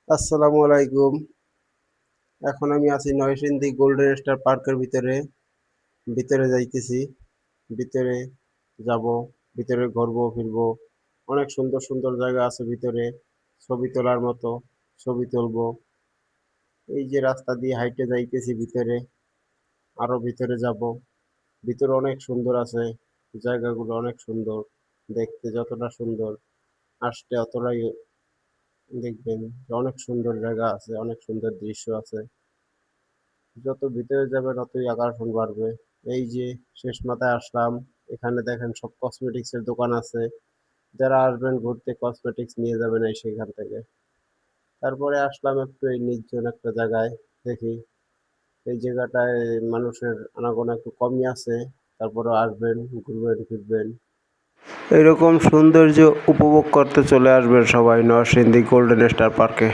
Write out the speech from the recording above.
আসসালামু আলাইকুম। এখন আমি আছি নরসিংদী গোল্ডেন স্টার পার্কের ভিতরে যাইতেছি। ভিতরে যাব, ভিতরে ঘুরবো ফিরবো। অনেক সুন্দর সুন্দর জায়গা আছে ভিতরে, ছবি তোলার মতো। ছবি তুলবো। এই যে রাস্তা দিয়ে হাইটে যাইতেছি ভিতরে, আরো ভিতরে যাব। ভিতরে অনেক সুন্দর আছে, জায়গাগুলো অনেক সুন্দর। দেখতে যতটা সুন্দর, আসতে অতটাই দেখবেন যে অনেক সুন্দর জায়গা আছে, অনেক সুন্দর দৃশ্য আছে। যত ভিতরে যাবে ততই আকর্ষণ বাড়বে। এই যে শেষ মাথায় আসলাম, এখানে দেখেন সব কসমেটিক্স এর দোকান আছে। যারা আসবেন ঘুরতে কসমেটিক্স নিয়ে যাবেন এই সেখান থেকে। তারপরে আসলাম একটু এই নির্জন একটা জায়গায়, দেখি এই জায়গাটায় মানুষের আনাগোনা একটু কমই আছে। তারপরে আসবেন, ঘুরবেন ফিরবেন। এরকম সৌন্দর্য উপভোগ করতে চলে আসবেন সবাই নরসিংদী গোল্ডেন স্টার পার্কে।